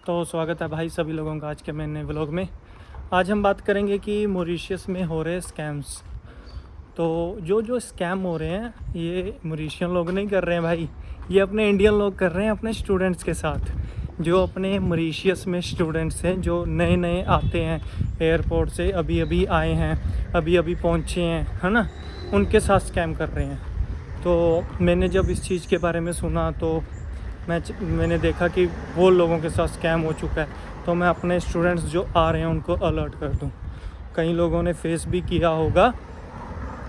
तो स्वागत है भाई सभी लोगों का आज के मेरे नए व्लॉग में। आज हम बात करेंगे कि मॉरिशस में हो रहे स्कैम्स। तो जो स्कैम हो रहे हैं ये मॉरिशियन लोग नहीं कर रहे हैं भाई, ये अपने इंडियन लोग कर रहे हैं अपने स्टूडेंट्स के साथ। जो अपने मॉरिशस में स्टूडेंट्स हैं, जो नए नए आते हैं एयरपोर्ट से, अभी अभी आए हैं, अभी अभी पहुँचे हैं, है ना, उनके साथ स्कैम कर रहे हैं। तो मैंने जब इस चीज़ के बारे में सुना तो मैंने देखा कि वो लोगों के साथ स्कैम हो चुका है। तो मैं अपने स्टूडेंट्स जो आ रहे हैं उनको अलर्ट कर दूं। कई लोगों ने फेस भी किया होगा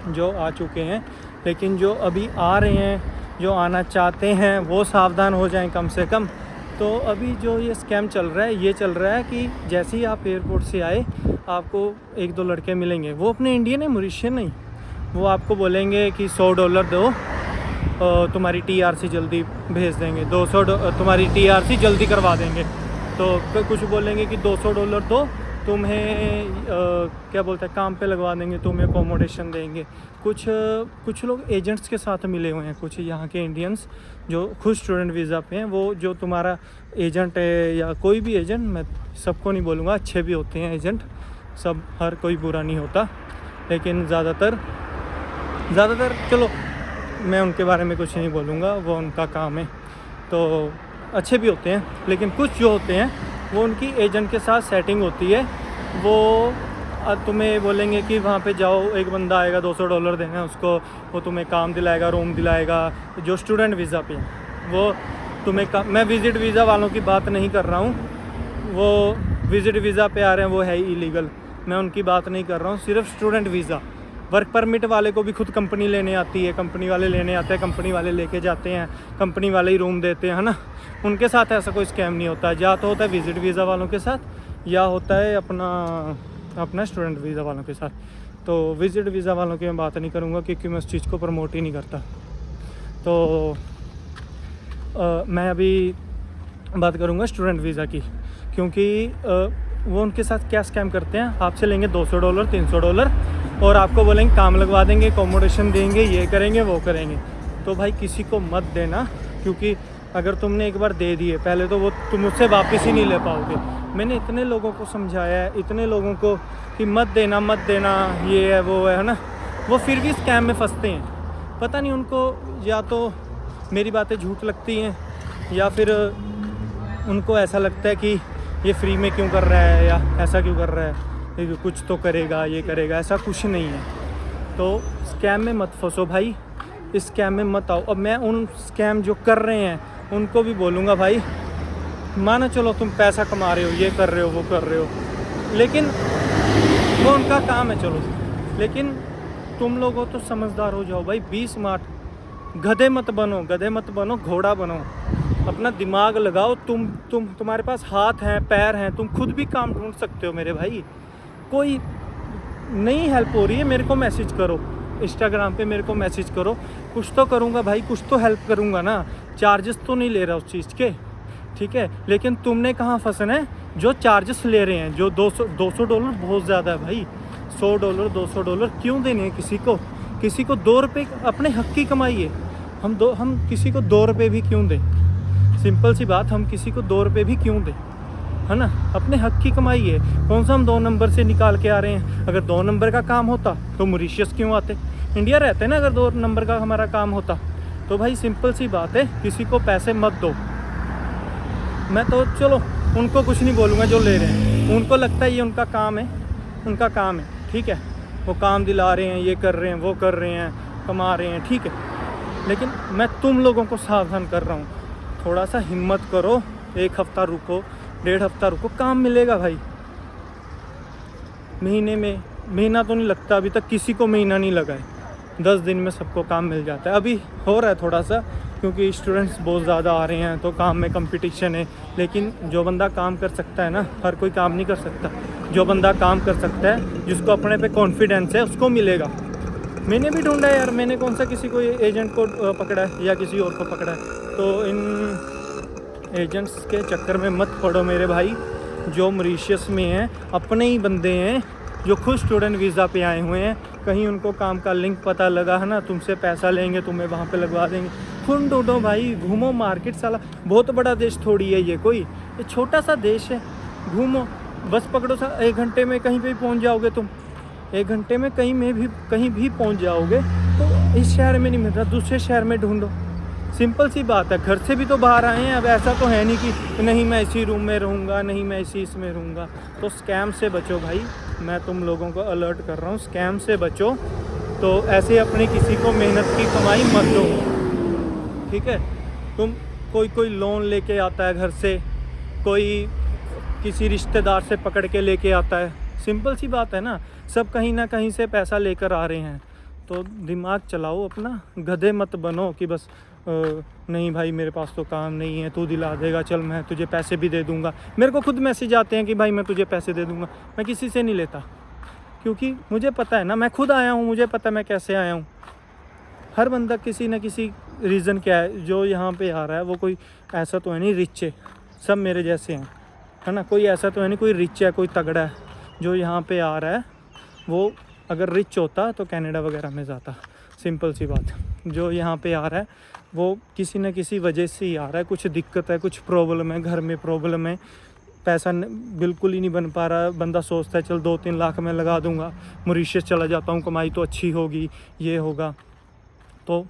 जो आ चुके हैं, लेकिन जो अभी आ रहे हैं, जो आना चाहते हैं, वो सावधान हो जाएं कम से कम। तो अभी जो ये स्कैम चल रहा है, ये चल रहा है कि जैसे ही आप एयरपोर्ट से आए आपको एक दो लड़के मिलेंगे, वो अपने इंडियन है, मॉरिशियन नहीं। वो आपको बोलेंगे कि $100 दो, तुम्हारी टीआरसी जल्दी भेज देंगे, तुम्हारी टीआरसी जल्दी करवा देंगे। तो कुछ बोलेंगे कि $200 दो, तुम्हें क्या बोलते हैं, काम पे लगवा देंगे, तुम्हें अकोमोडेशन देंगे। कुछ लोग एजेंट्स के साथ मिले हुए हैं, कुछ यहाँ के इंडियंस जो खुद स्टूडेंट वीज़ा पे हैं। वो जो तुम्हारा एजेंट है या कोई भी एजेंट, मैं सबको नहीं बोलूँगा, अच्छे भी होते हैं एजेंट, सब हर कोई बुरा नहीं होता, लेकिन ज़्यादातर चलो मैं उनके बारे में कुछ नहीं बोलूँगा, वो उनका काम है। तो अच्छे भी होते हैं, लेकिन कुछ जो होते हैं वो उनकी एजेंट के साथ सेटिंग होती है। वो तुम्हें बोलेंगे कि वहाँ पे जाओ, एक बंदा आएगा, $200 देना है उसको, वो तुम्हें काम दिलाएगा, रूम दिलाएगा। जो स्टूडेंट वीज़ा पे हैं वो तुम्हें मैं विज़िट वीज़ा वालों की बात नहीं कर रहा हूँ, वो विज़िट वीज़ा पे आ रहे हैं वो है इलीगल, मैं उनकी बात नहीं कर रहा हूँ। सिर्फ स्टूडेंट वीज़ा, वर्क परमिट वाले को भी खुद कंपनी लेने आती है, कंपनी वाले लेने आते हैं, कंपनी वाले लेके जाते हैं, कंपनी वाले ही रूम देते हैं, है ना। उनके साथ ऐसा कोई स्कैम नहीं होता है। या तो होता है विज़िट वीज़ा वालों के साथ, या होता है अपना स्टूडेंट वीज़ा वालों के साथ। तो विज़िट वीज़ा वालों की मैं बात नहीं करूँगा, क्योंकि मैं उस चीज़ को प्रमोट ही नहीं करता। तो मैं अभी बात करूँगा स्टूडेंट वीज़ा की, क्योंकि वो उनके साथ क्या स्कैम करते हैं, आपसे लेंगे $200 $300 और आपको बोलेंगे काम लगवा देंगे, अकोमोडेशन देंगे, ये करेंगे, वो करेंगे। तो भाई किसी को मत देना, क्योंकि अगर तुमने एक बार दे दिए पहले, तो वो तुम उससे वापस ही नहीं ले पाओगे। मैंने इतने लोगों को समझाया है, इतने लोगों को, कि मत देना, ये है वो है ना, वो फिर भी स्कैम में फंसते हैं। पता नहीं उनको या तो मेरी बातें झूठ लगती हैं, या फिर उनको ऐसा लगता है कि ये फ्री में क्यों कर रहा है, या ऐसा क्यों कर रहा है, कुछ तो करेगा, ये करेगा। ऐसा कुछ नहीं है। तो स्कैम में मत फंसो भाई, इस स्कैम में मत आओ। अब मैं उन स्कैम जो कर रहे हैं उनको भी बोलूँगा, भाई मानो चलो तुम पैसा कमा रहे हो, ये कर रहे हो, वो कर रहे हो, लेकिन वो उनका काम है, चलो, लेकिन तुम लोगों तो समझदार हो जाओ भाई, 20 मार्च गधे मत बनो, घोड़ा बनो, अपना दिमाग लगाओ। तुम्हारे पास हाथ हैं, पैर हैं, तुम खुद भी काम ढूंढ सकते हो मेरे भाई। कोई नहीं हेल्प हो रही है, मेरे को मैसेज करो, इंस्टाग्राम पे मेरे को मैसेज करो, कुछ तो करूँगा भाई, कुछ तो हेल्प करूँगा ना। चार्जेस तो नहीं ले रहा उस चीज़ के, ठीक है, लेकिन तुमने कहाँ फंसना है, जो चार्जेस ले रहे हैं, जो $200 बहुत ज़्यादा है भाई। $100 $200 क्यों देने हैं किसी को $2 अपने हक की कमाई है। हम किसी को $2 भी क्यों दें, सिंपल सी बात, हम किसी को $2 भी क्यों दें, है ना, अपने हक की कमाई है। कौन सा हम 2 नंबर से निकाल के आ रहे हैं। अगर 2 नंबर का काम होता तो मॉरिशस क्यों आते, इंडिया रहते ना। अगर 2 नंबर का हमारा काम होता तो भाई सिंपल सी बात है, किसी को पैसे मत दो। मैं तो चलो उनको कुछ नहीं बोलूँगा जो ले रहे हैं, उनको लगता है ये उनका काम है, ठीक है, वो काम दिला रहे हैं, ये कर रहे हैं, वो कर रहे हैं, कमा रहे हैं, ठीक है, लेकिन मैं तुम लोगों को सावधान कर रहा हूँ, थोड़ा सा हिम्मत करो, 1 हफ़्ता रुको, 1.5 हफ़्ता रुको, काम मिलेगा भाई। महीना तो नहीं लगता, अभी तक किसी को महीना नहीं लगा है, 10 दिन में सबको काम मिल जाता है। अभी हो रहा है थोड़ा सा, क्योंकि स्टूडेंट्स बहुत ज़्यादा आ रहे हैं, तो काम में कंपटीशन है। लेकिन जो बंदा काम कर सकता है ना, हर कोई काम नहीं कर सकता, जो बंदा काम कर सकता है, जिसको अपने पे कॉन्फिडेंस है, उसको मिलेगा। मैंने भी ढूंढा है यार, मैंने कौन सा किसी को एजेंट को पकड़ा है या किसी और को पकड़ा है। तो इन एजेंट्स के चक्कर में मत पड़ो मेरे भाई। जो मॉरिशस में हैं, अपने ही बंदे हैं, जो खुद स्टूडेंट वीज़ा पे आए हुए हैं, कहीं उनको काम का लिंक पता लगा है ना, तुमसे पैसा लेंगे, तुम्हें वहाँ पे लगवा देंगे, खून ढूंढो भाई, घूमो मार्केट, साला बहुत बड़ा देश थोड़ी है ये छोटा सा देश है। घूमो, बस पकड़ो, 1 घंटे में कहीं पे भी पहुंच जाओगे तुम। 1 घंटे में कहीं भी पहुंच जाओगे। तो इस शहर में नहीं मिल रहा, दूसरे शहर में ढूंढो। सिंपल सी बात है। घर से भी तो बाहर आए हैं, अब ऐसा तो है नहीं कि नहीं मैं इसी रूम में रहूँगा, नहीं मैं इसी इसमें रहूँगा। तो स्कैम से बचो भाई, मैं तुम लोगों को अलर्ट कर रहा हूँ, स्कैम से बचो। तो ऐसे अपने किसी को मेहनत की कमाई मत दो, ठीक है। तुम कोई लोन लेके आता है घर से, कोई किसी रिश्तेदार से पकड़ के लेके आता है। सिंपल सी बात है ना, सब कहीं ना कहीं से पैसा लेकर आ रहे हैं। तो दिमाग चलाओ अपना, गधे मत बनो कि बस नहीं भाई मेरे पास तो काम नहीं है, तू दिला देगा, चल मैं तुझे पैसे भी दे दूंगा। मेरे को खुद मैसेज आते हैं कि भाई मैं तुझे पैसे दे दूंगा। मैं किसी से नहीं लेता, क्योंकि मुझे पता है ना, मैं खुद आया हूँ, मुझे पता है मैं कैसे आया हूँ। हर बंदा किसी न किसी रीज़न क्या है जो यहाँ पे आ रहा है, वो कोई ऐसा तो है नहीं रिच है, सब मेरे जैसे हैं, है ना। कोई ऐसा तो है नहीं कोई रिच है, कोई तगड़ा है जो यहाँ पे आ रहा है। वो अगर रिच होता तो कनाडा वगैरह में जाता। सिंपल सी बात। जो यहाँ पे आ रहा है वो किसी न किसी वजह से ही आ रहा है, कुछ दिक्कत है, कुछ प्रॉब्लम है, घर में प्रॉब्लम है, पैसा बिल्कुल ही नहीं बन पा रहा। बंदा सोचता है चल 2-3 लाख मैं लगा दूंगा, मॉरिशस चला जाता हूँ, कमाई तो अच्छी होगी, ये होगा। तो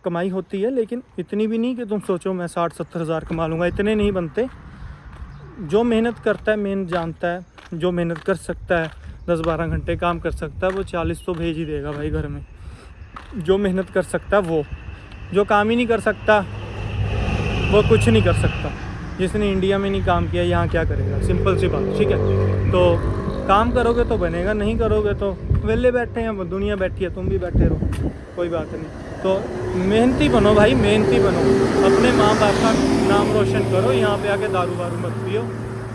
कमाई होती है, लेकिन इतनी भी नहीं कि तुम सोचो मैं 60-70 हज़ार कमा लूँगा, इतने नहीं बनते। जो मेहनत करता है, मेहनत जानता है, जो मेहनत कर सकता है, 10-12 घंटे काम कर सकता है, वो 40 तो भेज ही देगा भाई घर में। जो मेहनत कर सकता है वो, जो काम ही नहीं कर सकता वो कुछ नहीं कर सकता। जिसने इंडिया में नहीं काम किया यहाँ क्या करेगा, सिंपल सी बात, ठीक है। तो काम करोगे तो बनेगा, नहीं करोगे तो वेले बैठे हैं, दुनिया बैठी है, तुम भी बैठे रहो, कोई बात नहीं। तो मेहनती बनो भाई, मेहनती बनो, अपने माँ बाप का नाम रोशन करो। यहाँ पे आके दारू वारू मत पियो।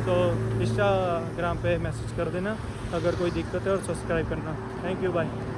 तो इंस्टाग्राम पे मैसेज कर देना अगर कोई दिक्कत है, और सब्सक्राइब करना। Thank you, bye.